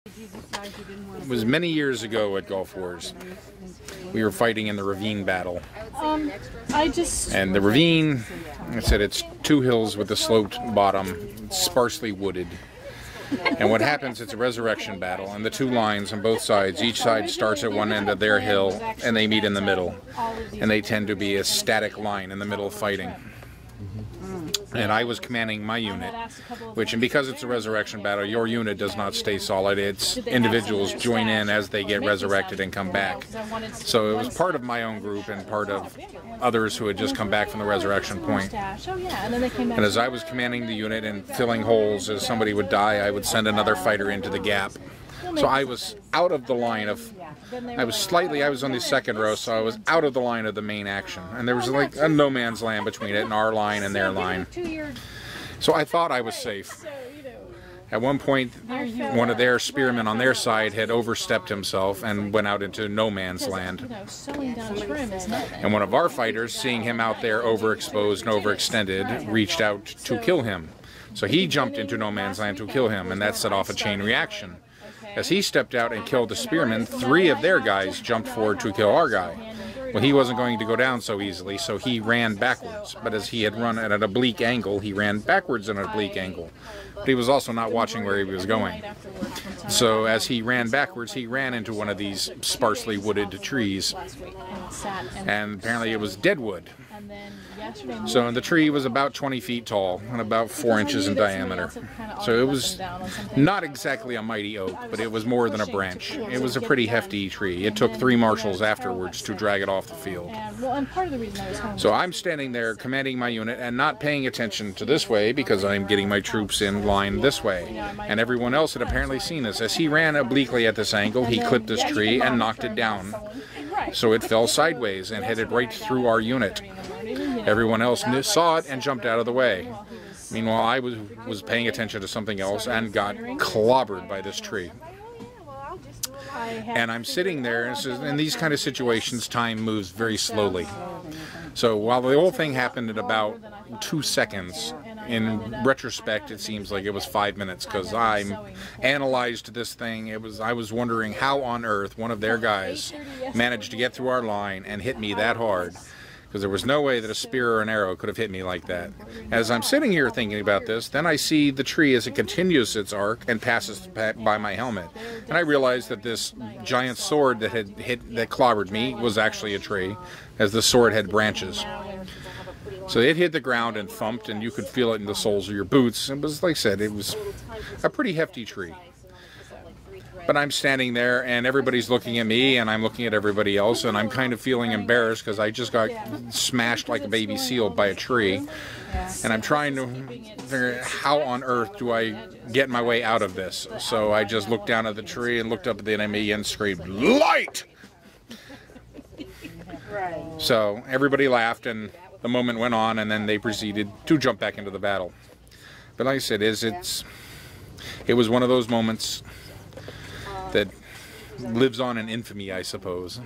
It was many years ago at Gulf Wars. We were fighting in the ravine battle. And the ravine, like I said, it's two hills with a sloped bottom, sparsely wooded. And what happens, it's a resurrection battle, and the two lines on both sides, each side starts at one end of their hill, and they meet in the middle. And they tend to be a static line in the middle of fighting. And I was commanding my unit, which, and because it's a resurrection battle, your unit does not stay solid. It's individuals join in as they get resurrected and come back. So it was part of my own group and part of others who had just come back from the resurrection point. And as I was commanding the unit and filling holes as somebody would die, I would send another fighter into the gap. So I was out of the line of, I was on the second row, so I was out of the line of the main action. And there was like a no man's land between it and our line and their line. So I thought I was safe. At one point, one of their spearmen on their side had overstepped himself and went out into no man's land. And one of our fighters, seeing him out there overexposed and overextended, reached out to kill him. So he jumped into no man's land to kill him, and that set off a chain reaction. As he stepped out and killed the spearman, three of their guys jumped forward to kill our guy. Well, he wasn't going to go down so easily, so he ran backwards. But as he had run at an oblique angle, he ran backwards at an oblique angle. But he was also not watching where he was going. So as he ran backwards, he ran into one of these sparsely wooded trees. And apparently it was dead wood. So the tree was about 20 feet tall and about 4 inches in diameter. So it was not exactly a mighty oak, but it was more than a branch. It was a pretty hefty tree. It took 3 marshals afterwards to drag it off the field. So I'm standing there commanding my unit and not paying attention to this way because I'm getting my troops in line this way. And everyone else had apparently seen this. As he ran obliquely at this angle, he clipped this tree and knocked it down. So it fell sideways and headed right through our unit. Everyone else saw it and jumped out of the way. Meanwhile, I was paying attention to something else and got clobbered by this tree. And I'm sitting there, and in these kind of situations, time moves very slowly. So while the whole thing happened in about 2 seconds, in retrospect, it seems like it was 5 minutes because I analyzed this thing. I was wondering how on earth one of their guys managed to get through our line and hit me that hard, because there was no way that a spear or an arrow could have hit me like that. As I'm sitting here thinking about this, then I see the tree as it continues its arc and passes by my helmet. And I realized that this giant sword that that clobbered me was actually a tree, as the sword had branches. So it hit the ground and thumped, and you could feel it in the soles of your boots. It was, like I said, it was a pretty hefty tree. But I'm standing there, and everybody's looking at me, and I'm looking at everybody else, and I'm kind of feeling embarrassed because I just got smashed like a baby seal by a tree. And I'm trying to figure out how on earth do I get my way out of this. So I just looked down at the tree and looked up at the enemy and screamed, "Light!" So everybody laughed, and the moment went on, and then they proceeded to jump back into the battle. But like I said, it was one of those moments that lives on in infamy, I suppose.